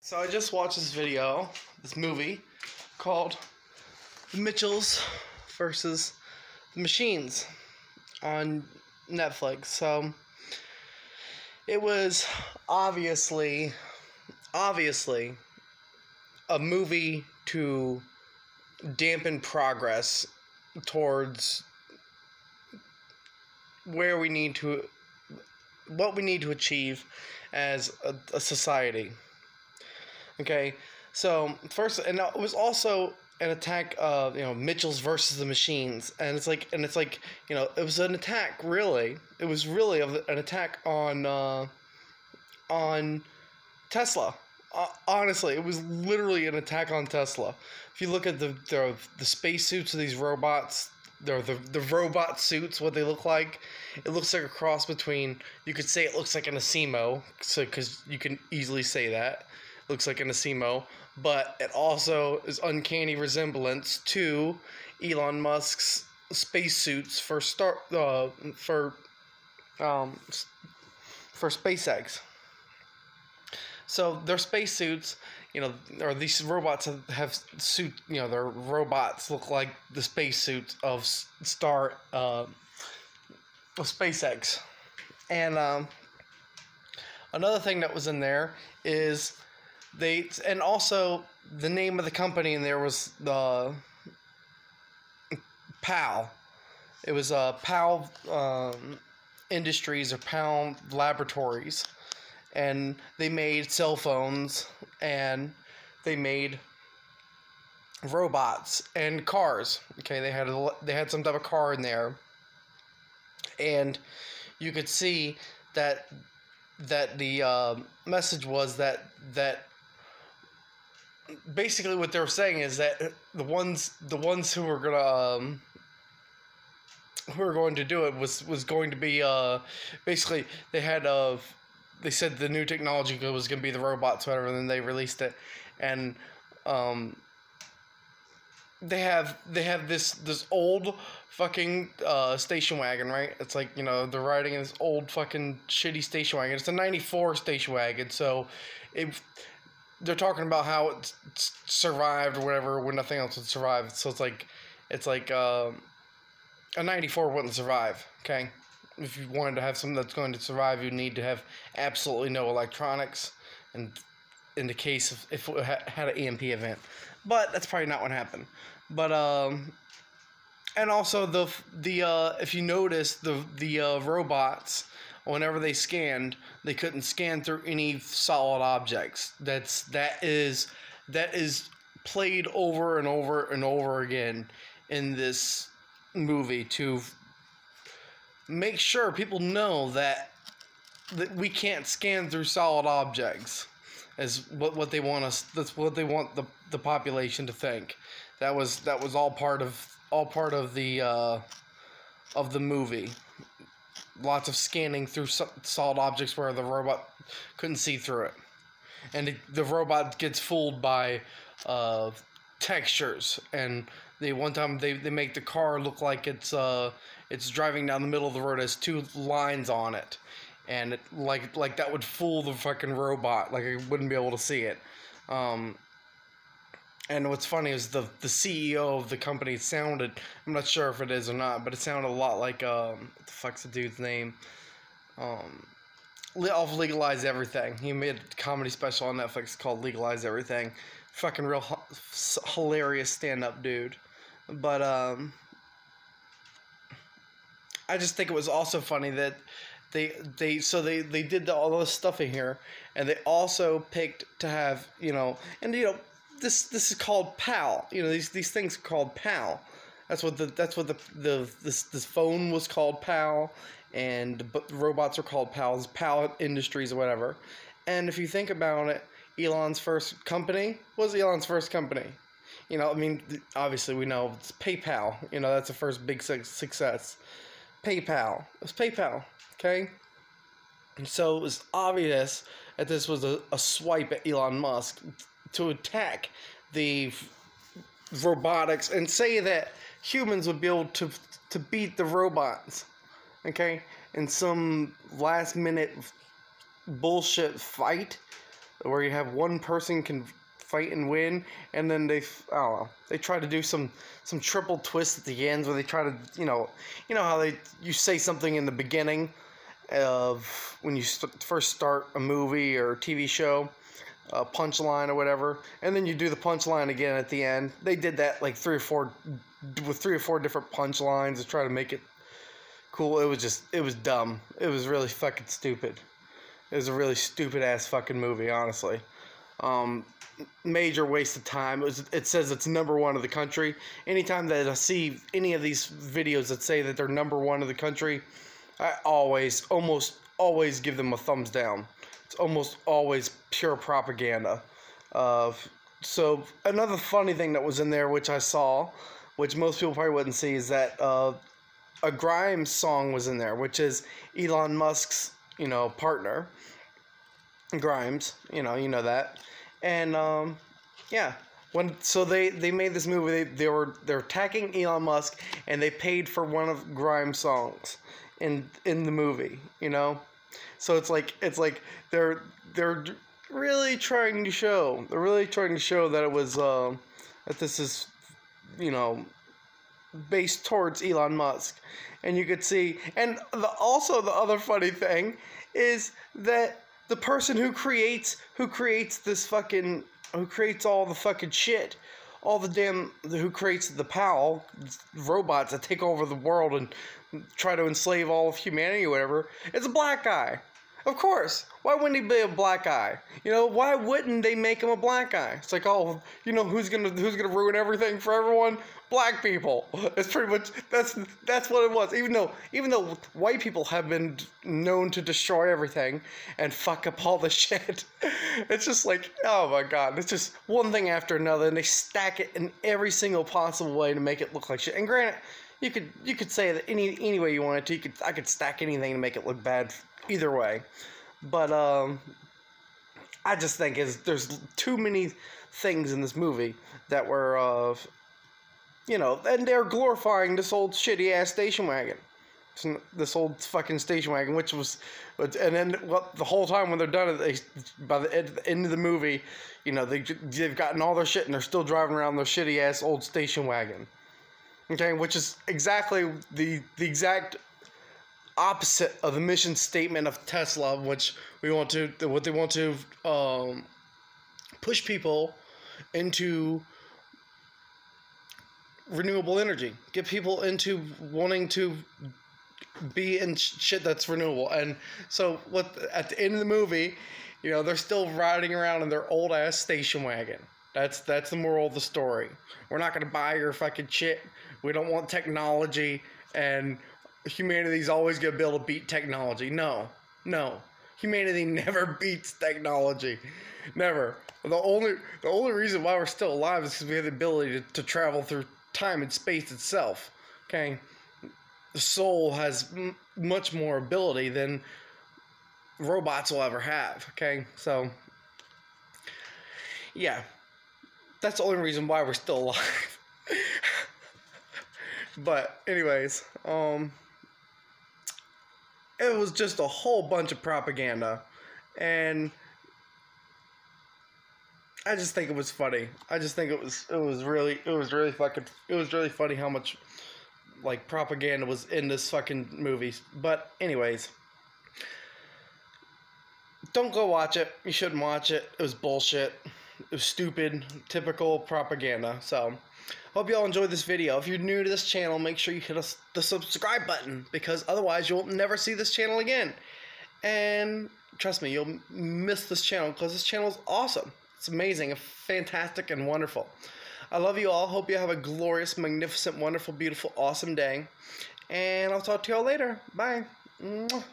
So I just watched this movie called The Mitchells versus the Machines on Netflix. So it was obviously a movie to dampen progress towards what we need to achieve as a society. Okay, so first, and it was also an attack of Mitchells versus the Machines, and it's like it was an attack. Really, it was really an attack on Tesla. Honestly, it was literally an attack on Tesla. If you look at the spacesuits of these robots, the robot suits, what they look like, it looks like a cross between. You could say it looks like an Asimo, because you can easily say that. Looks like an Asimo, but it also is uncanny resemblance to Elon Musk's spacesuits for SpaceX. So their spacesuits, or these robots have suit, their robots look like the spacesuits of SpaceX. And another thing that was in there is and also the name of the company in there was the PAL. It was PAL Industries or PAL Laboratories, and they made cell phones and they made robots and cars. Okay, they had some type of car in there, and you could see that the message was that basically what they were saying is that the ones who were going to do it was going to be basically they said the new technology was going to be the robots, whatever, and then they released it, and they have this old fucking station wagon, right? It's like, they're riding in this old fucking shitty station wagon. It's a 94 station wagon, so they're talking about how it survived or whatever when nothing else would survive. So it's like a 94 wouldn't survive, okay? If you wanted to have something that's going to survive, you need to have absolutely no electronics, and in the case of if it had an EMP event. But that's probably not what happened. But and also the if you notice the robots, whenever they scanned, they couldn't scan through any solid objects. That is played over and over and over again in this movie to make sure people know that we can't scan through solid objects. Is what they want us. That's what they want the population to think. That was all part of the movie. Lots of scanning through solid objects where the robot couldn't see through it, and the robot gets fooled by textures. And one time they make the car look like it's driving down the middle of the road, has two lines on it, and it like that would fool the fucking robot, like it wouldn't be able to see it. And what's funny is the CEO of the company sounded, I'm not sure if it is or not, but it sounded a lot like, what the fuck's the dude's name? Of Legalize Everything. He made a comedy special on Netflix called Legalize Everything. Fucking real hilarious stand-up dude. But, I just think it was also funny that they did all this stuff in here, and they also picked to have, this is called PAL. These things are called PAL. That's what this phone was called PAL, and the robots are called PALs, PAL Industries or whatever. And if you think about it, Elon's first company was Elon's first company. Obviously we know it's PayPal. That's the first big success. PayPal. It was PayPal. Okay. And so it was obvious that this was a swipe at Elon Musk to attack the robotics and say that humans would be able to beat the robots, okay, in some last minute bullshit fight where you have one person can fight and win, and then I don't know, they try to do some triple twist at the end where they try to, you know how you say something in the beginning of when you first start a movie or a TV show, a punchline or whatever, and then you do the punchline again at the end. They did that like 3 or 4 different punchlines to try to make it cool. It was dumb. It was really fucking stupid. It was a really stupid ass fucking movie, honestly. Major waste of time. It says it's #1 of the country. Anytime that I see any of these videos that say that they're #1 of the country, I almost always give them a thumbs down. It's almost always pure propaganda. So another funny thing that was in there, which I saw, which most people probably wouldn't see, is that a Grimes song was in there, which is Elon Musk's, partner, Grimes. You know that. And yeah, so they made this movie. They're attacking Elon Musk, and they paid for one of Grimes' songs in the movie. So it's like they're really trying to show. They're really trying to show that it was that this is based towards Elon Musk, and you could see. And also the other funny thing is that the person who creates all the fucking shit, who creates the PAL robots that take over the world and try to enslave all of humanity or whatever, is a black guy. Of course. Why wouldn't he be a black guy? Why wouldn't they make him a black guy? It's like, oh, who's gonna ruin everything for everyone? Black people. It's pretty much that's what it was. Even though white people have been known to destroy everything and fuck up all the shit, it's just like, oh my god, it's just one thing after another, and they stack it in every single possible way to make it look like shit. And granted, you could say that any way you wanted to. I could stack anything to make it look bad either way, but I just think there's too many things in this movie that were and they're glorifying this old shitty ass station wagon, this old fucking station wagon, and then the whole time when they're done, by the end of the movie, they've gotten all their shit and they're still driving around their shitty ass old station wagon. Okay, which is exactly the exact opposite of the mission statement of Tesla, what they want to push people into renewable energy, get people into wanting to be in shit that's renewable. And so at the end of the movie, they're still riding around in their old ass station wagon. That's the moral of the story. We're not gonna buy your fucking shit. We don't want technology, and humanity's always gonna be able to beat technology. No. Humanity never beats technology. Never. The only reason why we're still alive is because we have the ability to travel through time and space itself. Okay? The soul has much more ability than robots will ever have. Okay? So, yeah. That's the only reason why we're still alive. But, anyways, it was just a whole bunch of propaganda, and I just think it was funny. I just think it was really funny how much propaganda was in this fucking movie. But anyways, don't go watch it. You shouldn't watch it. It was bullshit. It was stupid, typical propaganda. So, hope you all enjoyed this video. If you're new to this channel, make sure you hit the subscribe button, because otherwise you'll never see this channel again. And trust me, you'll miss this channel, because this channel is awesome. It's amazing, fantastic, and wonderful. I love you all. Hope you have a glorious, magnificent, wonderful, beautiful, awesome day. And I'll talk to you all later. Bye. Mwah.